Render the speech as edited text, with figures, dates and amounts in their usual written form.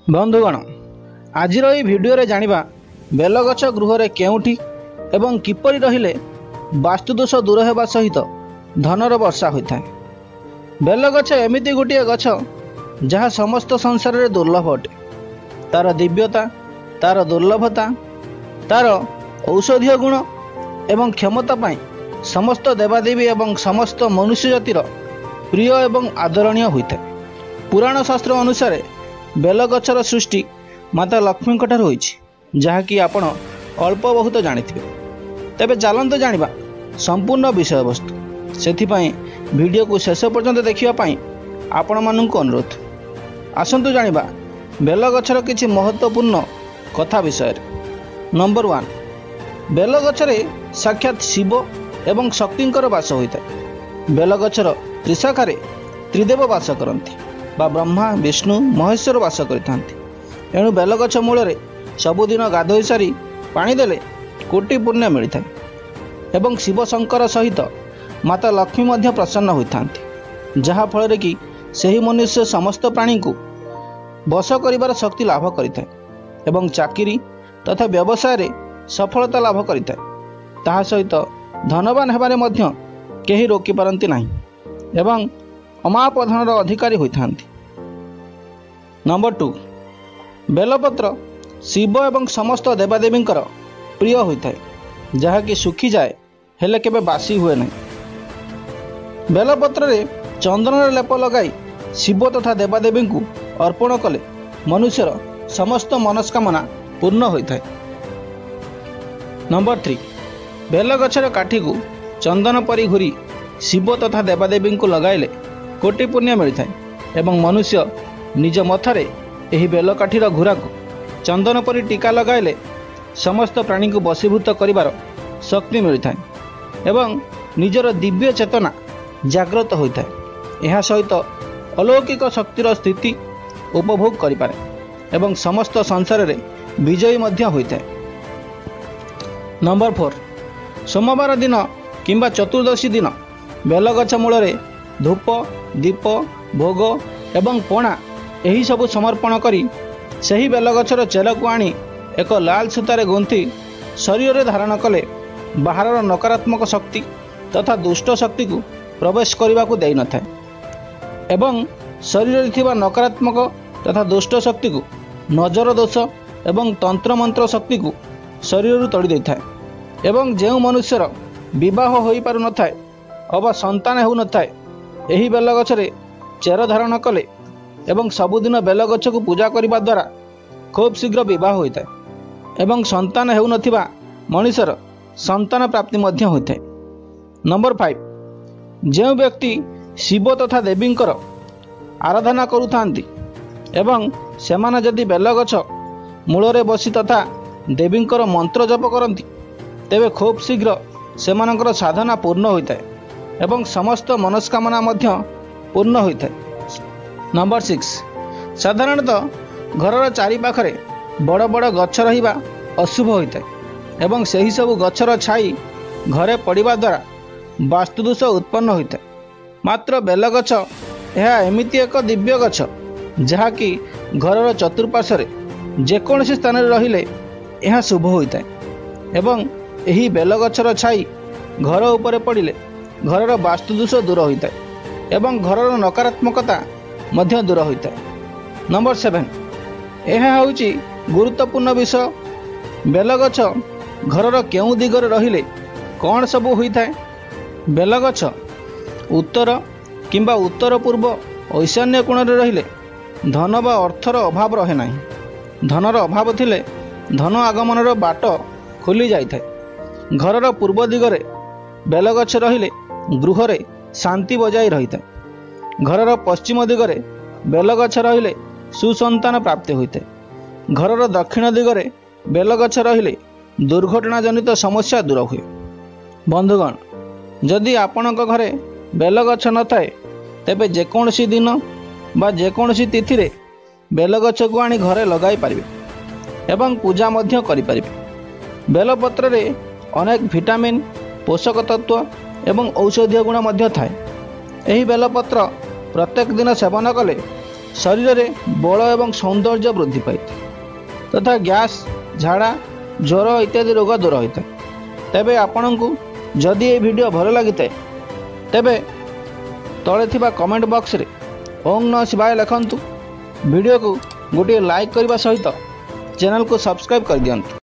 बंधुगण आज भिडियो जानिबा बेलगछ गृह केउठी एवं किपरि रहिले वास्तुदोष दूर होगा सहित धनर वर्षा होता है। बेलगछ एमिति गोटे गछ जहाँ समस्त संसार में दुर्लभ अटे। तार दिव्यता, तार दुर्लभता, तार औषधीय गुण एवं क्षमता पाई समस्त देवादेवी एवं समस्त मनुष्य जातिर प्रिय एवं आदरणीय होता है। पुराण शास्त्र अनुसार बेलगछर सृष्टि माता लक्ष्मी होइछि, जहाँकि आपण अल्प बहुत जानिथिबे। तेबे चलंतु जानिबा संपूर्ण विषय वस्तु। सेथिपाई वीडियो को शेष पर्यंत देखिबा पाई आपण माननकु अनुरोध। आसंतु जानिबा बेलगछर किछि महत्वपूर्ण कथा विषय। नंबर 1, बेलगछरे साक्षात शिव एवं शक्तिंकर वास होता है। बेलगछर त्रिशाखारे त्रिदेव वास करती बा ब्रह्मा, विष्णु, महेश्वर वास करथांती। एणु बेलगछ मूल सबुदिन गाधोई सारी पानी देले कोटि पुण्य मिलता है एवं शिव शंकर सहित माता लक्ष्मी मध्य प्रसन्न होइथांती, जहा फल कि सही मनुष्य समस्त प्राणी को बस करिवार शक्ति लाभ करिଥାଏ एवं चाकरी तथा व्यवसाय रे सफलता लाभ करिଥାଏ। ताहा सहित धनवान हेबारे मध्य केही रोकी पारंती नाही एवं अमाप धनर अधिकारी होइथांती। नंबर 2, बेलपत्र शिव एवं समस्त देवादेवींकर प्रिय होता है, जहाँकि सुखी जाए हेले केबे बासी हुए नहीं। बेलपत्र रे चंदन लेप लगाई शिव तथा देवादेवी को अर्पण कले मनुष्यर समस्त मनस्कामना पूर्ण होता है। नंबर 3, बेलगछर काठी को चंदन परी घूरी शिव तथा देवादेवी को लगाइले कोटि पुण्य मिलता है एवं मनुष्य निज मथारे एही बेलकाठीर घुरा को चंदन परी टीका लगाइले समस्त प्राणी को बशीभूत करिवार शक्ति मिलता है एवं निजर दिव्य चेतना जागृत होता है। यह सहित अलौकिक शक्तिर स्थिति उपभोग करिपारे एवं समस्त संसार रे विजयी मध्य होता है। नंबर 4, सोमवार दिन किंबा चतुर्दशी दिन बेलगछ मूल धूप, दीप, भोग एवं पणा यही सबु समर्पण करी सही बेलगछर चेर को आनी एक लाल सूतारे गुंथि शरीर रे धारण कले बाहर नकारात्मक शक्ति तथा दुष्ट शक्ति को प्रवेश करने को देई न थाए एवं शरीर रे थिबा नकारात्मक तथा दुष्ट शक्ति को नजर दोष एवं तंत्र मंत्र शक्ति को शरीर रू तोड़ी देइथाए एवं जेउ मनुष्यर विवाह होई पारु न थाए अबा संतान हेउ न थाए एही बेलगछरे चेर धारण कले एवं सबुदिन बेलगछ को पूजा करने द्वारा खूब शीघ्र विवाह होता है एवं संतान हेउ नथिबा मनुष्यर संतान प्राप्ति मध्य होता है। नंबर 5, जो व्यक्ति शिव तथा देवींकर आराधना करुथांती एवं सेमाने जदि बेलगछ मूल बसी तथा देवींकर मंत्र जप करती तेबे खूब शीघ्र सेमानकर साधना पूर्ण होता है एवं समस्त मनस्कामना मध्य पूर्ण होता है। नंबर 6, साधारणतः घरर चारि पाखरे बड़ बड़ गछ रहिबा अशुभ होता है एवं सही सबु गछर छाई घरे पड़िबा द्वारा वास्तुदोष उत्पन्न होता है। मात्र बेलगछ यह एमिति एक दिव्य गछ जहाँकि घरर चतुर्पार्श्वरे जेकोसी स्थान रहिले यह शुभ होता है एवं यही बेलगछर छाई घर उपरे पड़िले घरर वास्तुदोष दूर होता है एवं घरर नकारात्मकता मध्य दूर होता है। नंबर 7, यह होउची गुरुत्वपूर्ण विषय। बेलगछ घरर केउ दिगरे रहिले कौन सबू होता है। बेलगछ उत्तर किंबा उत्तर पूर्व ईशान्य कोण रे रहिले धन बा अर्थर अभाव रहे नहीं। धनर अभाव थिले धन आगमनर बाट खोली जाइथाए। घरर पूर्व दिगरे बेलगछ रहिले गृहरे शांति बजाई रहिता है। घरर पश्चिम दिगरे बेलगछ रहिले सुसंतान प्राप्ति होता है। घरर दक्षिण दिगरे बेलगछ रहिले दुर्घटना जनित समस्या दूर हुए। बंधुगण, जदि आपणक घरे बेलगछ न थाए तेबे जेकोसी दिन बा जेकोसी तिथि रे बेलगछ को आनी घरे लगाई पारिबे एवं पूजा मध्य करि पारिबे। बेलपत्र रे अनेक विटामिन, पोषक तत्व एवं औषधीय गुण मध्य थाए। एही बेलपत्र प्रत्येक दिन सेवन कले शरीर में बल एवं सौंदर्य वृद्धि पाई तथा गैस झाड़ा ज्वर इत्यादि रोग दूर होता है। तेबे आपण को जदि ये वीडियो भल लगी तेबे तले थिबा कमेंट बॉक्स रे ओम नमः शिवाय लिखंतु। वीडियो को गोटे लाइक करने सहित चैनल को सब्सक्राइब कर दियंतु।